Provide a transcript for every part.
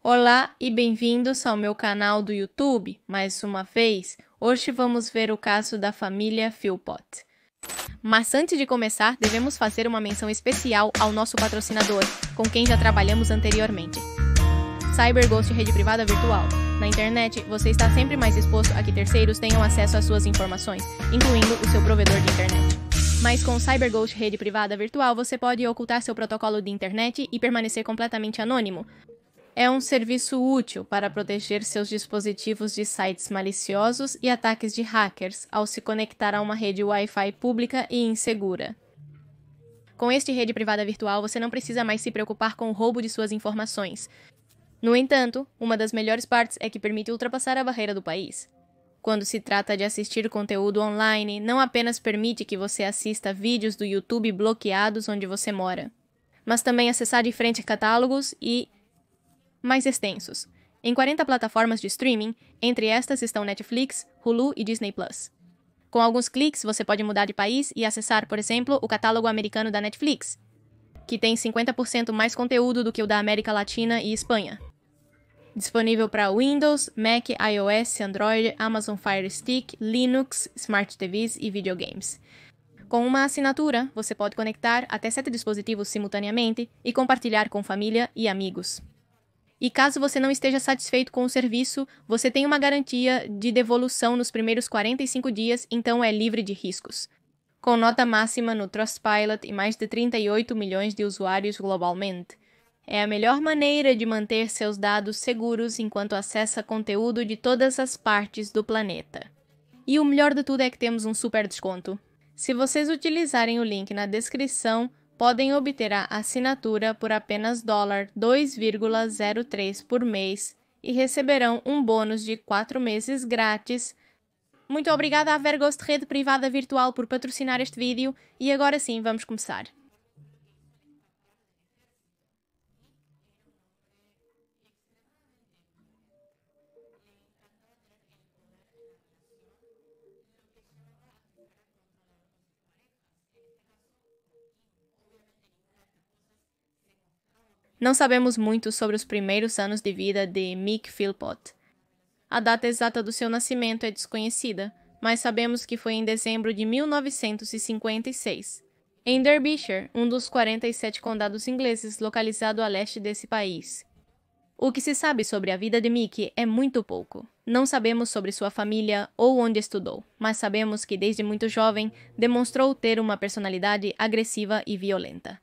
Olá e bem-vindos ao meu canal do YouTube, mais uma vez. Hoje vamos ver o caso da família Philpott. Mas antes de começar, devemos fazer uma menção especial ao nosso patrocinador, com quem já trabalhamos anteriormente. CyberGhost Rede Privada Virtual. Na internet, você está sempre mais exposto a que terceiros tenham acesso às suas informações, incluindo o seu provedor de internet. Mas com o CyberGhost Rede Privada Virtual, você pode ocultar seu protocolo de internet e permanecer completamente anônimo. É um serviço útil para proteger seus dispositivos de sites maliciosos e ataques de hackers ao se conectar a uma rede Wi-Fi pública e insegura. Com este rede privada virtual, você não precisa mais se preocupar com o roubo de suas informações. No entanto, uma das melhores partes é que permite ultrapassar a barreira do país. Quando se trata de assistir conteúdo online, não apenas permite que você assista vídeos do YouTube bloqueados onde você mora, mas também acessar diferentes catálogos e mais extensos, em 40 plataformas de streaming, entre estas estão Netflix, Hulu e Disney+. Com alguns cliques, você pode mudar de país e acessar, por exemplo, o catálogo americano da Netflix, que tem 50% mais conteúdo do que o da América Latina e Espanha. Disponível para Windows, Mac, iOS, Android, Amazon Fire Stick, Linux, Smart TVs e videogames. Com uma assinatura, você pode conectar até 7 dispositivos simultaneamente e compartilhar com família e amigos. E caso você não esteja satisfeito com o serviço, você tem uma garantia de devolução nos primeiros 45 dias, então é livre de riscos. Com nota máxima no Trustpilot e mais de 38 milhões de usuários globalmente. É a melhor maneira de manter seus dados seguros enquanto acessa conteúdo de todas as partes do planeta. E o melhor de tudo é que temos um super desconto. Se vocês utilizarem o link na descrição, podem obter a assinatura por apenas $2,03 por mês e receberão um bônus de 4 meses grátis. Muito obrigada à Verghost Rede Privada Virtual por patrocinar este vídeo e agora sim vamos começar. Não sabemos muito sobre os primeiros anos de vida de Mick Philpott. A data exata do seu nascimento é desconhecida, mas sabemos que foi em dezembro de 1956, em Derbyshire, um dos 47 condados ingleses localizado a leste desse país. O que se sabe sobre a vida de Mick é muito pouco. Não sabemos sobre sua família ou onde estudou, mas sabemos que desde muito jovem demonstrou ter uma personalidade agressiva e violenta.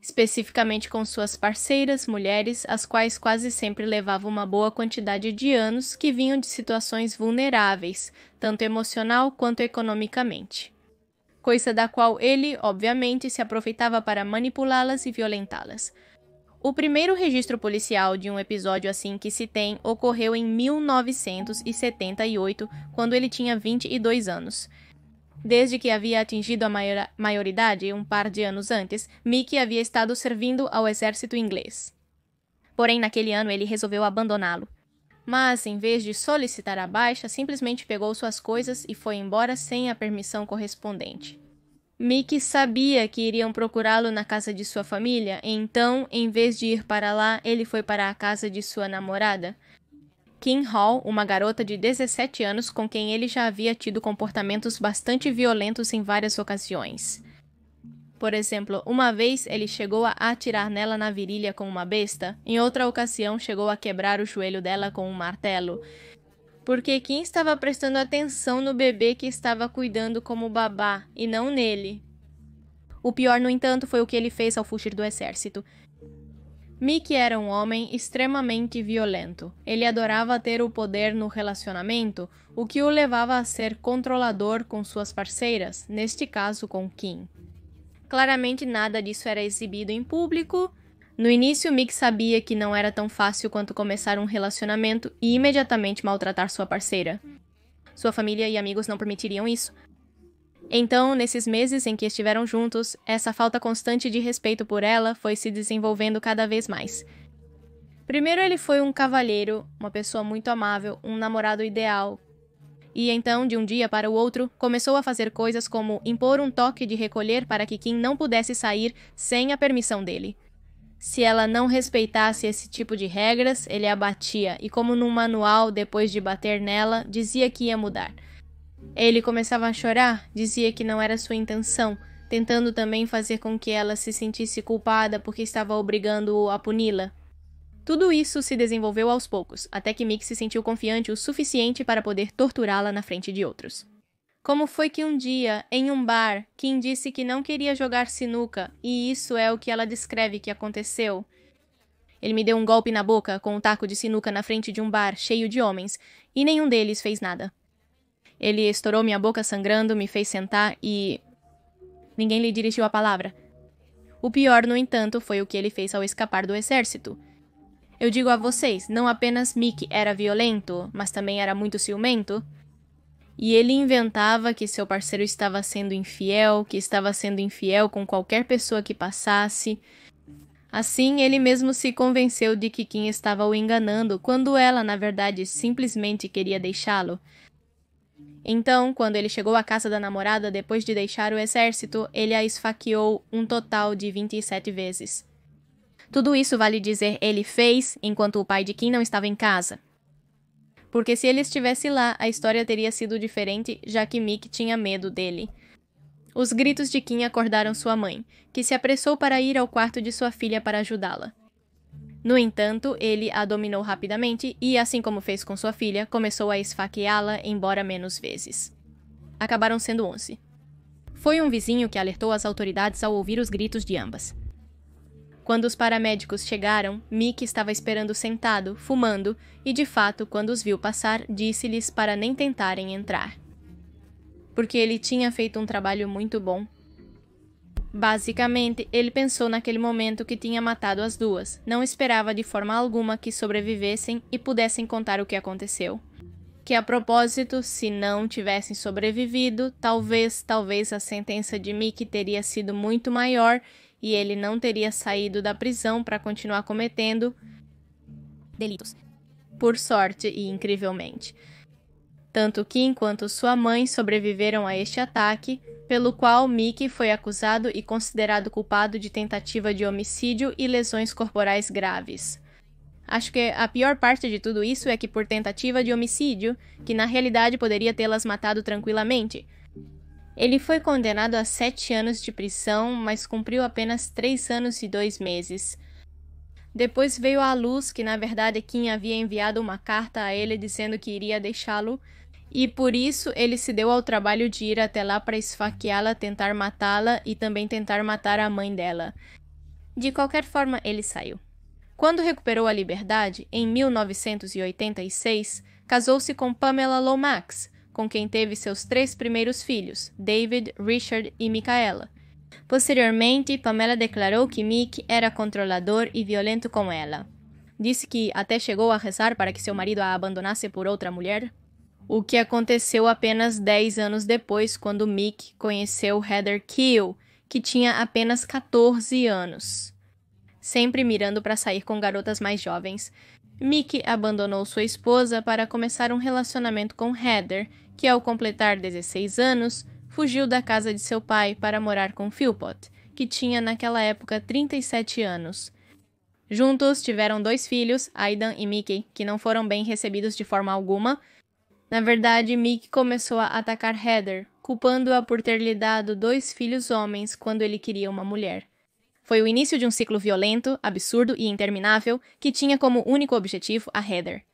Especificamente com suas parceiras, mulheres, as quais quase sempre levavam uma boa quantidade de anos que vinham de situações vulneráveis, tanto emocional quanto economicamente. Coisa da qual ele, obviamente, se aproveitava para manipulá-las e violentá-las. O primeiro registro policial de um episódio assim que se tem ocorreu em 1978, quando ele tinha 22 anos. Desde que havia atingido a maioridade um par de anos antes, Mick havia estado servindo ao exército inglês. Porém, naquele ano ele resolveu abandoná-lo. Mas, em vez de solicitar a baixa, simplesmente pegou suas coisas e foi embora sem a permissão correspondente. Mick sabia que iriam procurá-lo na casa de sua família, então, em vez de ir para lá, ele foi para a casa de sua namorada, Kim Hall, uma garota de 17 anos com quem ele já havia tido comportamentos bastante violentos em várias ocasiões. Por exemplo, uma vez ele chegou a atirar nela na virilha com uma besta, em outra ocasião chegou a quebrar o joelho dela com um martelo, porque Kim estava prestando atenção no bebê que estava cuidando como babá, e não nele. O pior, no entanto, foi o que ele fez ao fugir do exército. Mick era um homem extremamente violento. Ele adorava ter o poder no relacionamento, o que o levava a ser controlador com suas parceiras, neste caso com Kim. Claramente nada disso era exibido em público. No início, Mick sabia que não era tão fácil quanto começar um relacionamento e imediatamente maltratar sua parceira. Sua família e amigos não permitiriam isso. Então, nesses meses em que estiveram juntos, essa falta constante de respeito por ela foi se desenvolvendo cada vez mais. Primeiro ele foi um cavalheiro, uma pessoa muito amável, um namorado ideal. E então, de um dia para o outro, começou a fazer coisas como impor um toque de recolher para que Kim não pudesse sair sem a permissão dele. Se ela não respeitasse esse tipo de regras, ele a batia, e como num manual, depois de bater nela, dizia que ia mudar. Ele começava a chorar, dizia que não era sua intenção, tentando também fazer com que ela se sentisse culpada porque estava obrigando-o a puni-la. Tudo isso se desenvolveu aos poucos, até que Mick se sentiu confiante o suficiente para poder torturá-la na frente de outros. Como foi que um dia, em um bar, Kim disse que não queria jogar sinuca, e isso é o que ela descreve que aconteceu? Ele me deu um golpe na boca com um taco de sinuca na frente de um bar cheio de homens, e nenhum deles fez nada. Ele estourou minha boca sangrando, me fez sentar e... ninguém lhe dirigiu a palavra. O pior, no entanto, foi o que ele fez ao escapar do exército. Eu digo a vocês, não apenas Mick era violento, mas também era muito ciumento. E ele inventava que seu parceiro estava sendo infiel, que estava sendo infiel com qualquer pessoa que passasse. Assim, ele mesmo se convenceu de que Kim estava o enganando, quando ela, na verdade, simplesmente queria deixá-lo. Então, quando ele chegou à casa da namorada depois de deixar o exército, ele a esfaqueou um total de 27 vezes. Tudo isso, vale dizer, ele fez enquanto o pai de Kim não estava em casa. Porque se ele estivesse lá, a história teria sido diferente, já que Mick tinha medo dele. Os gritos de Kim acordaram sua mãe, que se apressou para ir ao quarto de sua filha para ajudá-la. No entanto, ele a dominou rapidamente e, assim como fez com sua filha, começou a esfaqueá-la, embora menos vezes. Acabaram sendo 11. Foi um vizinho que alertou as autoridades ao ouvir os gritos de ambas. Quando os paramédicos chegaram, Mick estava esperando sentado, fumando, e de fato, quando os viu passar, disse-lhes para nem tentarem entrar. Porque ele tinha feito um trabalho muito bom. Basicamente, ele pensou naquele momento que tinha matado as duas, não esperava de forma alguma que sobrevivessem e pudessem contar o que aconteceu. Que a propósito, se não tivessem sobrevivido, talvez a sentença de Mick teria sido muito maior e ele não teria saído da prisão para continuar cometendo delitos. Por sorte e incrivelmente. Tanto Kim quanto sua mãe sobreviveram a este ataque, pelo qual Mick foi acusado e considerado culpado de tentativa de homicídio e lesões corporais graves. Acho que a pior parte de tudo isso é que por tentativa de homicídio, que na realidade poderia tê-las matado tranquilamente, ele foi condenado a 7 anos de prisão, mas cumpriu apenas 3 anos e 2 meses. Depois veio à luz que, na verdade, Kim havia enviado uma carta a ele dizendo que iria deixá-lo, e por isso ele se deu ao trabalho de ir até lá para esfaqueá-la, tentar matá-la e também tentar matar a mãe dela. De qualquer forma, ele saiu. Quando recuperou a liberdade, em 1986, casou-se com Pamela Lomax, com quem teve seus 3 primeiros filhos, David, Richard e Micaela. Posteriormente, Pamela declarou que Mick era controlador e violento com ela. Disse que até chegou a rezar para que seu marido a abandonasse por outra mulher, o que aconteceu apenas 10 anos depois, quando Mick conheceu Heather Keel, que tinha apenas 14 anos. Sempre mirando para sair com garotas mais jovens, Mick abandonou sua esposa para começar um relacionamento com Heather, que ao completar 16 anos, fugiu da casa de seu pai para morar com Philpott, que tinha naquela época 37 anos. Juntos tiveram 2 filhos, Aidan e Mickey, que não foram bem recebidos de forma alguma. Na verdade, Mick começou a atacar Heather, culpando-a por ter lhe dado 2 filhos homens quando ele queria uma mulher. Foi o início de um ciclo violento, absurdo e interminável que tinha como único objetivo a Heather.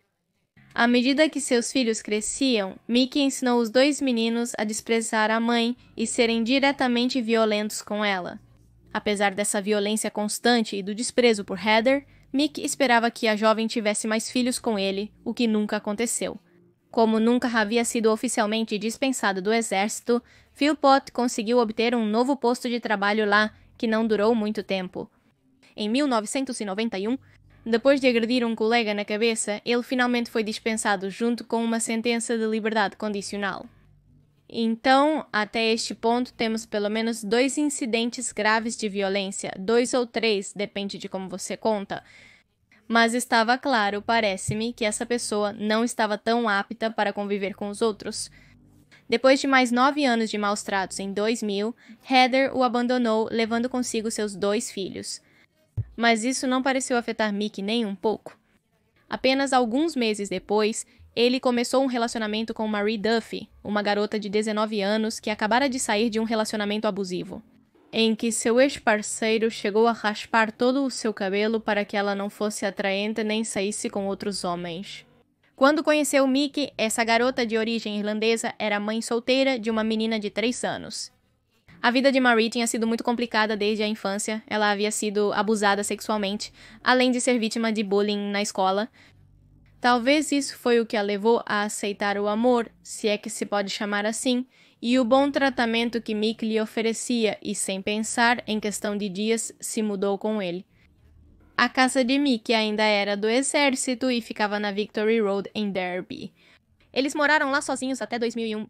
À medida que seus filhos cresciam, Mick ensinou os 2 meninos a desprezar a mãe e serem diretamente violentos com ela. Apesar dessa violência constante e do desprezo por Heather, Mick esperava que a jovem tivesse mais filhos com ele, o que nunca aconteceu. Como nunca havia sido oficialmente dispensado do exército, Philpott conseguiu obter um novo posto de trabalho lá, que não durou muito tempo. Em 1991, depois de agredir um colega na cabeça, ele finalmente foi dispensado junto com uma sentença de liberdade condicional. Então, até este ponto, temos pelo menos 2 incidentes graves de violência, 2 ou 3, depende de como você conta. Mas estava claro, parece-me, que essa pessoa não estava tão apta para conviver com os outros. Depois de mais 9 anos de maus tratos em 2000, Heather o abandonou, levando consigo seus 2 filhos. Mas isso não pareceu afetar Mick nem um pouco. Apenas alguns meses depois, ele começou um relacionamento com Marie Duffy, uma garota de 19 anos que acabara de sair de um relacionamento abusivo, em que seu ex-parceiro chegou a raspar todo o seu cabelo para que ela não fosse atraente nem saísse com outros homens. Quando conheceu Mick, essa garota de origem irlandesa era mãe solteira de uma menina de 3 anos. A vida de Marie tinha sido muito complicada desde a infância. Ela havia sido abusada sexualmente, além de ser vítima de bullying na escola. Talvez isso foi o que a levou a aceitar o amor, se é que se pode chamar assim, e o bom tratamento que Mick lhe oferecia, e sem pensar, em questão de dias, se mudou com ele. A casa de Mick ainda era do exército e ficava na Victory Road, em Derby. Eles moraram lá sozinhos até 2001.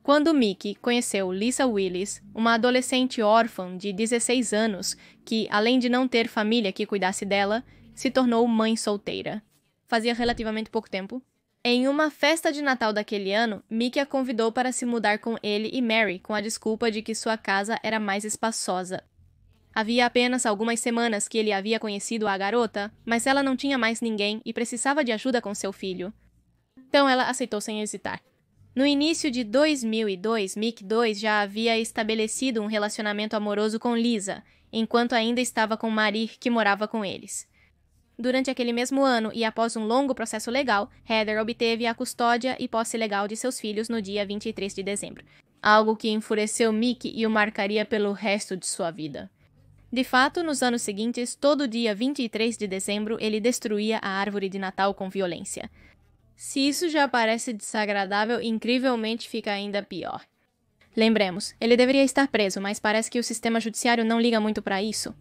Quando Mick conheceu Lisa Willis, uma adolescente órfã de 16 anos, que, além de não ter família que cuidasse dela, se tornou mãe solteira. Fazia relativamente pouco tempo. Em uma festa de Natal daquele ano, Mick a convidou para se mudar com ele e Mary, com a desculpa de que sua casa era mais espaçosa. Havia apenas algumas semanas que ele havia conhecido a garota, mas ela não tinha mais ninguém e precisava de ajuda com seu filho. Então ela aceitou sem hesitar. No início de 2002, Mick II já havia estabelecido um relacionamento amoroso com Lisa, enquanto ainda estava com Marie, que morava com eles. Durante aquele mesmo ano, e após um longo processo legal, Heather obteve a custódia e posse legal de seus filhos no dia 23 de dezembro, algo que enfureceu Mick e o marcaria pelo resto de sua vida. De fato, nos anos seguintes, todo dia 23 de dezembro, ele destruía a árvore de Natal com violência. Se isso já parece desagradável, incrivelmente fica ainda pior. Lembremos, ele deveria estar preso, mas parece que o sistema judiciário não liga muito para isso.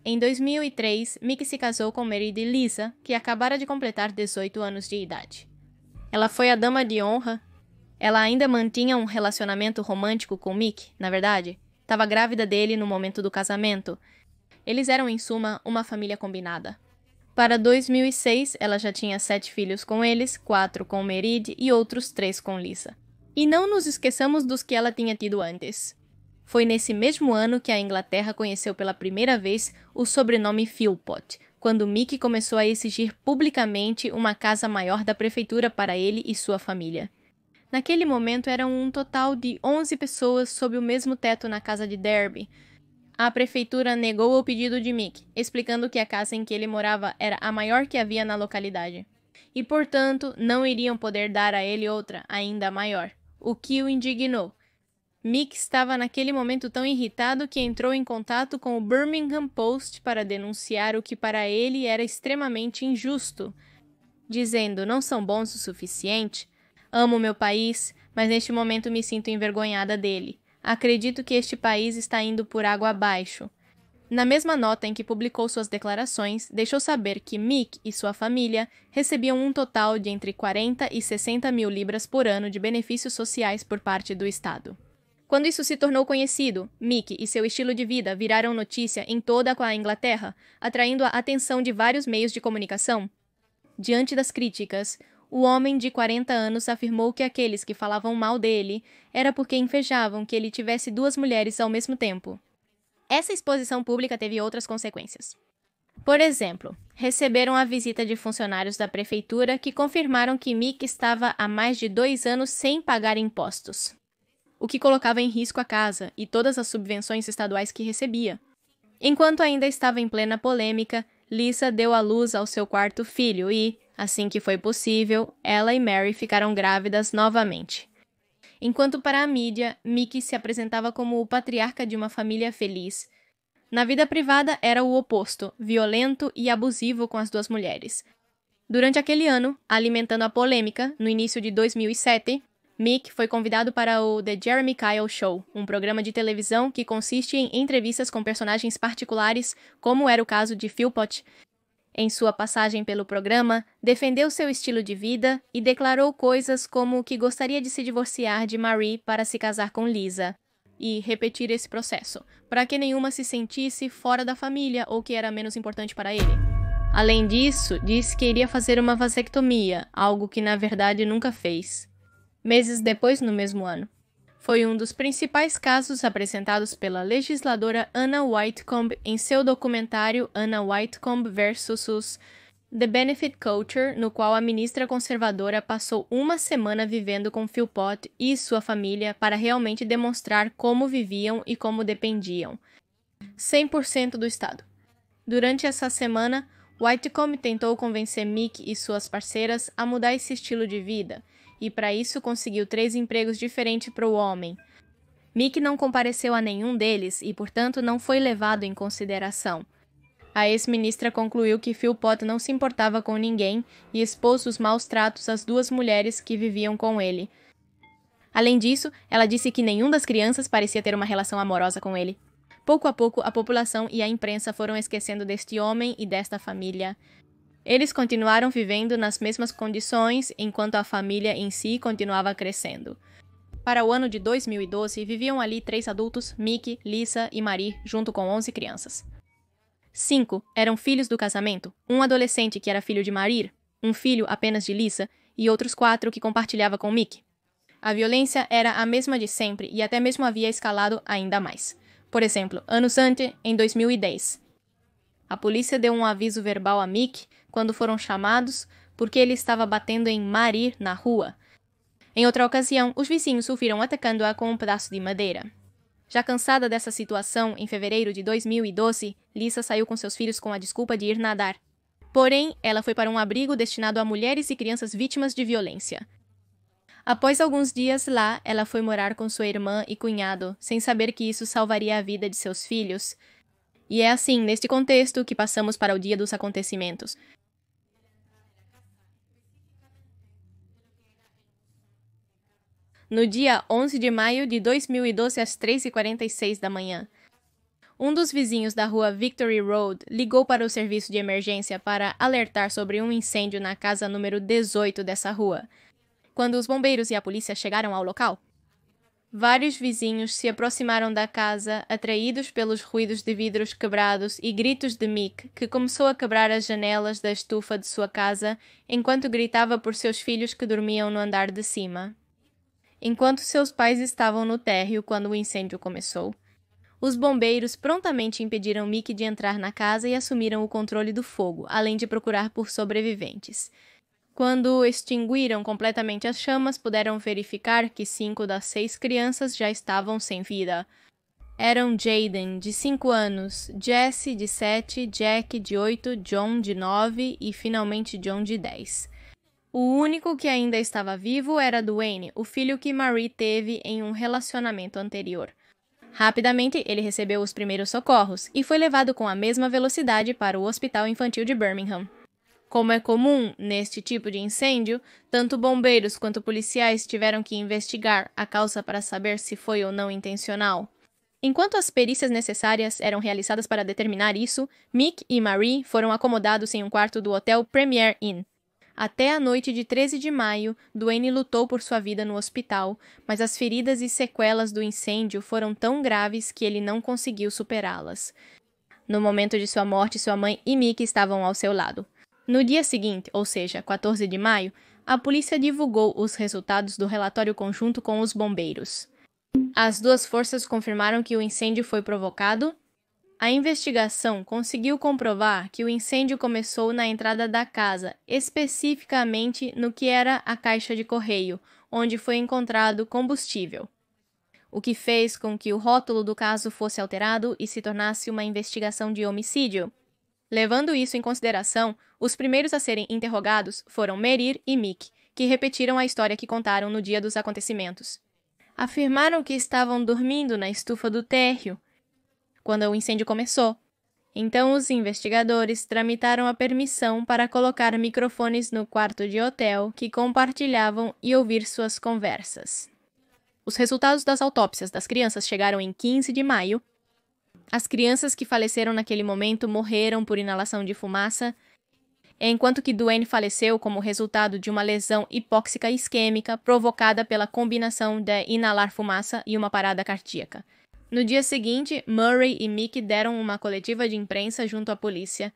Em 2003, Mick se casou com Mary de Lisa, que acabara de completar 18 anos de idade. Ela foi a dama de honra. Ela ainda mantinha um relacionamento romântico com Mick, na verdade. Estava grávida dele no momento do casamento. Eles eram, em suma, uma família combinada. Para 2006, ela já tinha 7 filhos com eles, 4 com Merid e outros 3 com Lisa. E não nos esqueçamos dos que ela tinha tido antes. Foi nesse mesmo ano que a Inglaterra conheceu pela primeira vez o sobrenome Philpott, quando Mick começou a exigir publicamente uma casa maior da prefeitura para ele e sua família. Naquele momento eram um total de 11 pessoas sob o mesmo teto na casa de Derby. A prefeitura negou o pedido de Mick, explicando que a casa em que ele morava era a maior que havia na localidade. E, portanto, não iriam poder dar a ele outra, ainda maior, o que o indignou. Mick estava naquele momento tão irritado que entrou em contato com o Birmingham Post para denunciar o que para ele era extremamente injusto, dizendo: "Não são bons o suficiente? Amo meu país, mas neste momento me sinto envergonhada dele. Acredito que este país está indo por água abaixo." Na mesma nota em que publicou suas declarações, deixou saber que Mick e sua família recebiam um total de entre 40 e 60 mil libras por ano de benefícios sociais por parte do Estado. Quando isso se tornou conhecido, Mick e seu estilo de vida viraram notícia em toda a Inglaterra, atraindo a atenção de vários meios de comunicação. Diante das críticas, o homem de 40 anos afirmou que aqueles que falavam mal dele era porque invejavam que ele tivesse 2 mulheres ao mesmo tempo. Essa exposição pública teve outras consequências. Por exemplo, receberam a visita de funcionários da prefeitura que confirmaram que Mick estava há mais de 2 anos sem pagar impostos, o que colocava em risco a casa e todas as subvenções estaduais que recebia. Enquanto ainda estava em plena polêmica, Lisa deu à luz ao seu 4º filho e, assim que foi possível, ela e Mary ficaram grávidas novamente. Enquanto para a mídia, Mick se apresentava como o patriarca de uma família feliz. Na vida privada era o oposto, violento e abusivo com as 2 mulheres. Durante aquele ano, alimentando a polêmica, no início de 2007, Mick foi convidado para o The Jeremy Kyle Show, um programa de televisão que consiste em entrevistas com personagens particulares, como era o caso de Philpott. Em sua passagem pelo programa, defendeu seu estilo de vida e declarou coisas como que gostaria de se divorciar de Marie para se casar com Lisa, e repetir esse processo, para que nenhuma se sentisse fora da família ou que era menos importante para ele. Além disso, disse que iria fazer uma vasectomia, algo que na verdade nunca fez. Meses depois, no mesmo ano, Foi um dos principais casos apresentados pela legisladora Anna Whitcomb em seu documentário Anna Whitcomb vs. The Benefit Culture, no qual a ministra conservadora passou uma semana vivendo com Philpott e sua família para realmente demonstrar como viviam e como dependiam. 100% do Estado. Durante essa semana, Whitcomb tentou convencer Mick e suas parceiras a mudar esse estilo de vida, e para isso conseguiu 3 empregos diferentes para o homem. Mick não compareceu a nenhum deles e, portanto, não foi levado em consideração. A ex-ministra concluiu que Philpott não se importava com ninguém e expôs os maus tratos às 2 mulheres que viviam com ele. Além disso, ela disse que nenhuma das crianças parecia ter uma relação amorosa com ele. Pouco a pouco, a população e a imprensa foram esquecendo deste homem e desta família. Eles continuaram vivendo nas mesmas condições, enquanto a família em si continuava crescendo. Para o ano de 2012, viviam ali 3 adultos, Mick, Lisa e Marie, junto com 11 crianças. 5 eram filhos do casamento, um adolescente que era filho de Marie, um filho apenas de Lisa e outros 4 que compartilhava com Mick. A violência era a mesma de sempre e até mesmo havia escalado ainda mais. Por exemplo, anos antes, em 2010. A polícia deu um aviso verbal a Mick quando foram chamados porque ele estava batendo em Marie na rua. Em outra ocasião, os vizinhos o viram atacando-a com um pedaço de madeira. Já cansada dessa situação, em fevereiro de 2012, Lisa saiu com seus filhos com a desculpa de ir nadar. Porém, ela foi para um abrigo destinado a mulheres e crianças vítimas de violência. Após alguns dias lá, ela foi morar com sua irmã e cunhado, sem saber que isso salvaria a vida de seus filhos. E é assim, neste contexto, que passamos para o dia dos acontecimentos. No dia 11 de maio de 2012, às 3h46 da manhã, um dos vizinhos da rua Victory Road ligou para o serviço de emergência para alertar sobre um incêndio na casa número 18 dessa rua. Quando os bombeiros e a polícia chegaram ao local, vários vizinhos se aproximaram da casa, atraídos pelos ruídos de vidros quebrados e gritos de Mick, que começou a quebrar as janelas da estufa de sua casa enquanto gritava por seus filhos que dormiam no andar de cima. Enquanto seus pais estavam no térreo quando o incêndio começou, os bombeiros prontamente impediram Mick de entrar na casa e assumiram o controle do fogo, além de procurar por sobreviventes. Quando extinguiram completamente as chamas, puderam verificar que 5 das 6 crianças já estavam sem vida. Eram Jaden, de 5 anos, Jesse, de 7, Jack, de 8, John, de 9 e, finalmente, John, de 10. O único que ainda estava vivo era Duane, o filho que Marie teve em um relacionamento anterior. Rapidamente, ele recebeu os primeiros socorros e foi levado com a mesma velocidade para o Hospital Infantil de Birmingham. Como é comum neste tipo de incêndio, tanto bombeiros quanto policiais tiveram que investigar a causa para saber se foi ou não intencional. Enquanto as perícias necessárias eram realizadas para determinar isso, Mick e Marie foram acomodados em um quarto do Hotel Premier Inn. Até a noite de 13 de maio, Duane lutou por sua vida no hospital, mas as feridas e sequelas do incêndio foram tão graves que ele não conseguiu superá-las. No momento de sua morte, sua mãe e Mick estavam ao seu lado. No dia seguinte, ou seja, 14 de maio, a polícia divulgou os resultados do relatório conjunto com os bombeiros. As 2 forças confirmaram que o incêndio foi provocado. A investigação conseguiu comprovar que o incêndio começou na entrada da casa, especificamente no que era a caixa de correio, onde foi encontrado combustível, o que fez com que o rótulo do caso fosse alterado e se tornasse uma investigação de homicídio. Levando isso em consideração, os primeiros a serem interrogados foram Marie e Mick, que repetiram a história que contaram no dia dos acontecimentos. Afirmaram que estavam dormindo na estufa do térreo quando o incêndio começou. Então, os investigadores tramitaram a permissão para colocar microfones no quarto de hotel que compartilhavam e ouvir suas conversas. Os resultados das autópsias das crianças chegaram em 15 de maio. As crianças que faleceram naquele momento morreram por inalação de fumaça, enquanto que Duane faleceu como resultado de uma lesão hipóxica isquêmica provocada pela combinação de inalar fumaça e uma parada cardíaca. No dia seguinte, Murray e Mick deram uma coletiva de imprensa junto à polícia.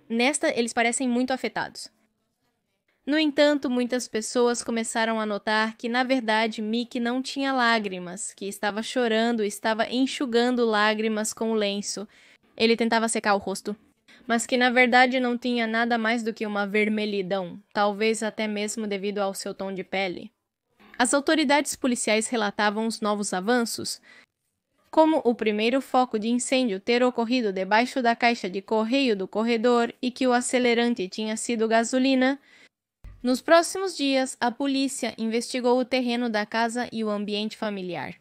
Nesta, eles parecem muito afetados. No entanto, muitas pessoas começaram a notar que, na verdade, Mick não tinha lágrimas, que estava chorando, estava enxugando lágrimas com o lenço. Ele tentava secar o rosto, mas que, na verdade, não tinha nada mais do que uma vermelhidão, talvez até mesmo devido ao seu tom de pele. As autoridades policiais relatavam os novos avanços, como o primeiro foco de incêndio ter ocorrido debaixo da caixa de correio do corredor e que o acelerante tinha sido gasolina. Nos próximos dias, a polícia investigou o terreno da casa e o ambiente familiar.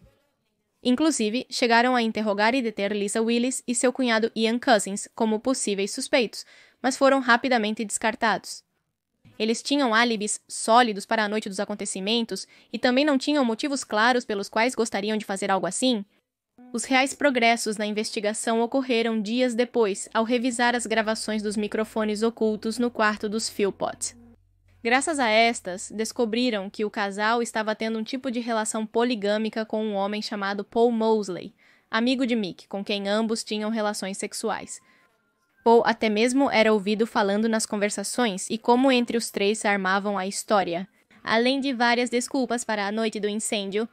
Inclusive, chegaram a interrogar e deter Lisa Willis e seu cunhado Ian Cousins como possíveis suspeitos, mas foram rapidamente descartados. Eles tinham álibis sólidos para a noite dos acontecimentos e também não tinham motivos claros pelos quais gostariam de fazer algo assim. Os reais progressos na investigação ocorreram dias depois, ao revisar as gravações dos microfones ocultos no quarto dos Philpott. Graças a estas, descobriram que o casal estava tendo um tipo de relação poligâmica com um homem chamado Paul Mosley, amigo de Mick, com quem ambos tinham relações sexuais. Paul até mesmo era ouvido falando nas conversações e como entre os três armavam a história. Além de várias desculpas para a noite do incêndio,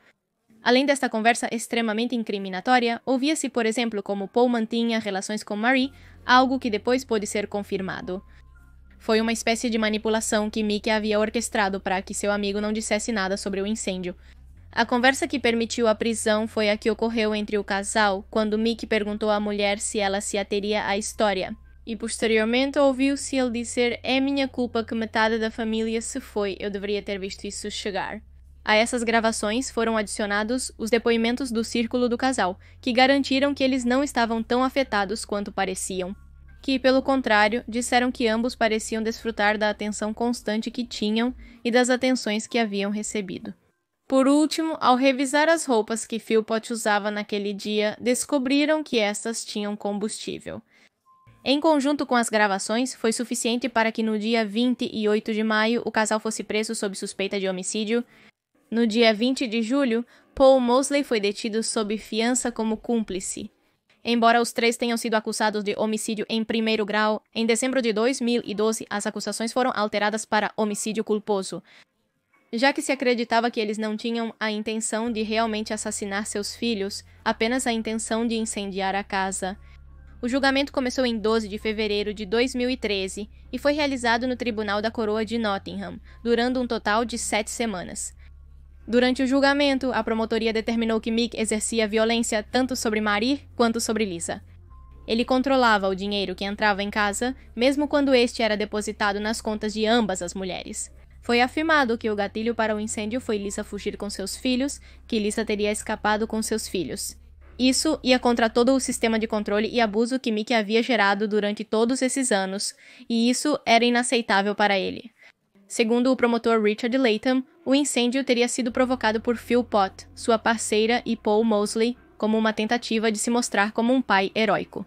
além desta conversa extremamente incriminatória, ouvia-se, por exemplo, como Paul mantinha relações com Marie, algo que depois pôde ser confirmado. Foi uma espécie de manipulação que Mick havia orquestrado para que seu amigo não dissesse nada sobre o incêndio. A conversa que permitiu a prisão foi a que ocorreu entre o casal, quando Mick perguntou à mulher se ela se ateria à história. E posteriormente ouviu-se ele dizer: "É minha culpa que metade da família se foi, eu deveria ter visto isso chegar." A essas gravações foram adicionados os depoimentos do círculo do casal, que garantiram que eles não estavam tão afetados quanto pareciam. Que, pelo contrário, disseram que ambos pareciam desfrutar da atenção constante que tinham e das atenções que haviam recebido. Por último, ao revisar as roupas que Philpott usava naquele dia, descobriram que estas tinham combustível. Em conjunto com as gravações, foi suficiente para que no dia 28 de maio o casal fosse preso sob suspeita de homicídio. No dia 20 de julho, Paul Mosley foi detido sob fiança como cúmplice. Embora os três tenham sido acusados de homicídio em primeiro grau, em dezembro de 2012 as acusações foram alteradas para homicídio culposo, já que se acreditava que eles não tinham a intenção de realmente assassinar seus filhos, apenas a intenção de incendiar a casa. O julgamento começou em 12 de fevereiro de 2013 e foi realizado no Tribunal da Coroa de Nottingham, durando um total de 7 semanas. Durante o julgamento, a promotoria determinou que Mick exercia violência tanto sobre Marie quanto sobre Lisa. Ele controlava o dinheiro que entrava em casa, mesmo quando este era depositado nas contas de ambas as mulheres. Foi afirmado que o gatilho para o incêndio foi Lisa fugir com seus filhos, que Lisa teria escapado com seus filhos. Isso ia contra todo o sistema de controle e abuso que Mick havia gerado durante todos esses anos, e isso era inaceitável para ele. Segundo o promotor Richard Latham, o incêndio teria sido provocado por Philpott, sua parceira, e Paul Mosley, como uma tentativa de se mostrar como um pai heróico.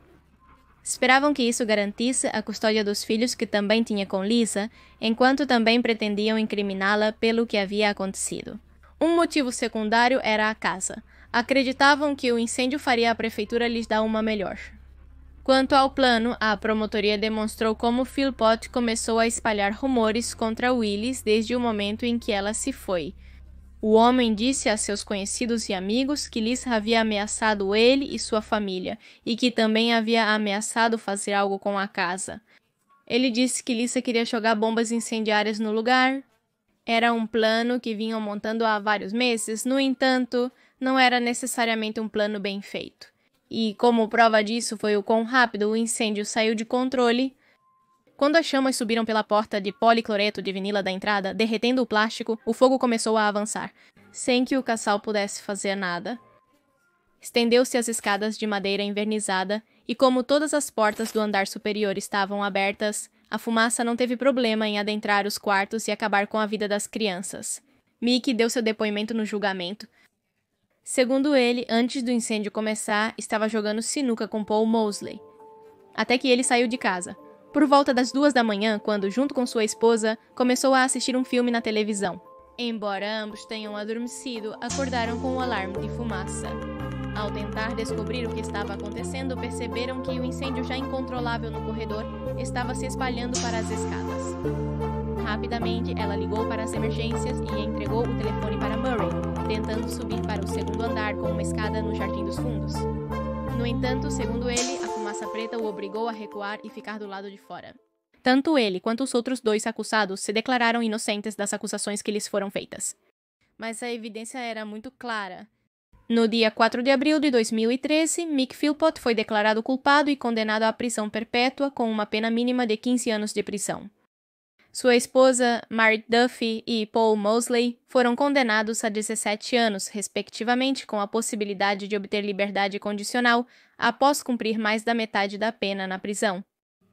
Esperavam que isso garantisse a custódia dos filhos que também tinha com Lisa, enquanto também pretendiam incriminá-la pelo que havia acontecido. Um motivo secundário era a casa. Acreditavam que o incêndio faria a prefeitura lhes dar uma melhor. Quanto ao plano, a promotoria demonstrou como Philpott começou a espalhar rumores contra Willis desde o momento em que ela se foi. O homem disse a seus conhecidos e amigos que Lisa havia ameaçado ele e sua família, e que também havia ameaçado fazer algo com a casa. Ele disse que Lisa queria jogar bombas incendiárias no lugar. Era um plano que vinham montando há vários meses, no entanto, não era necessariamente um plano bem feito. E, como prova disso foi o quão rápido o incêndio saiu de controle, quando as chamas subiram pela porta de policloreto de vinila da entrada, derretendo o plástico, o fogo começou a avançar, sem que o casal pudesse fazer nada. Estendeu-se as escadas de madeira envernizada, e como todas as portas do andar superior estavam abertas, a fumaça não teve problema em adentrar os quartos e acabar com a vida das crianças. Mick deu seu depoimento no julgamento. Segundo ele, antes do incêndio começar, estava jogando sinuca com Paul Mosley, até que ele saiu de casa. Por volta das 2 da manhã, quando, junto com sua esposa, começou a assistir um filme na televisão. Embora ambos tenham adormecido, acordaram com um alarme de fumaça. Ao tentar descobrir o que estava acontecendo, perceberam que o incêndio já incontrolável no corredor estava se espalhando para as escadas. Rapidamente, ela ligou para as emergências e entregou o telefone para Murray, tentando subir para o segundo andar com uma escada no Jardim dos Fundos. No entanto, segundo ele, a fumaça preta o obrigou a recuar e ficar do lado de fora. Tanto ele quanto os outros 2 acusados se declararam inocentes das acusações que lhes foram feitas. Mas a evidência era muito clara. No dia 4 de abril de 2013, Mick Philpott foi declarado culpado e condenado à prisão perpétua com uma pena mínima de 15 anos de prisão. Sua esposa, Merit Duffy, e Paul Mosley foram condenados a 17 anos, respectivamente, com a possibilidade de obter liberdade condicional após cumprir mais da metade da pena na prisão.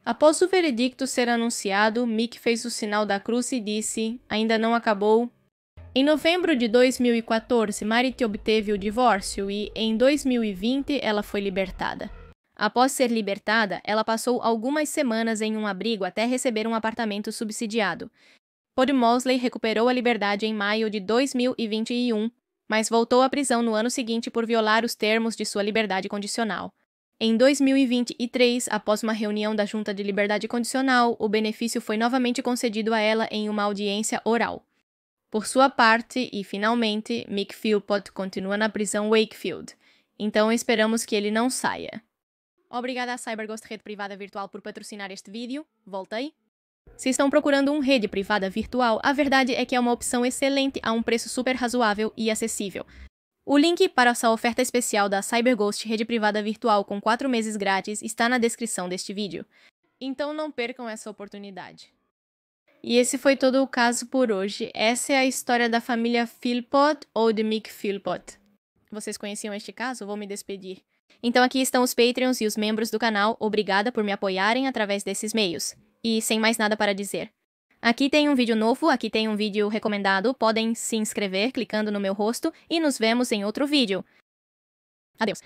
Após o veredicto ser anunciado, Mick fez o sinal da cruz e disse: "Ainda não acabou." Em novembro de 2014, Merit obteve o divórcio e, em 2020, ela foi libertada. Após ser libertada, ela passou algumas semanas em um abrigo até receber um apartamento subsidiado. Paul Mosley recuperou a liberdade em maio de 2021, mas voltou à prisão no ano seguinte por violar os termos de sua liberdade condicional. Em 2023, após uma reunião da Junta de Liberdade Condicional, o benefício foi novamente concedido a ela em uma audiência oral. Por sua parte, e finalmente, Mick Philpott continua na prisão Wakefield, então esperamos que ele não saia. Obrigada à CyberGhost Rede Privada Virtual por patrocinar este vídeo. Voltei. Se estão procurando uma rede privada virtual, a verdade é que é uma opção excelente a um preço super razoável e acessível. O link para essa oferta especial da CyberGhost Rede Privada Virtual com 4 meses grátis está na descrição deste vídeo. Então não percam essa oportunidade. E esse foi todo o caso por hoje. Essa é a história da família Philpott ou de Mick Philpott. Vocês conheciam este caso? Vou me despedir. Então aqui estão os Patreons e os membros do canal. Obrigada por me apoiarem através desses meios. E sem mais nada para dizer. Aqui tem um vídeo novo, aqui tem um vídeo recomendado. Podem se inscrever clicando no meu rosto e nos vemos em outro vídeo. Adeus.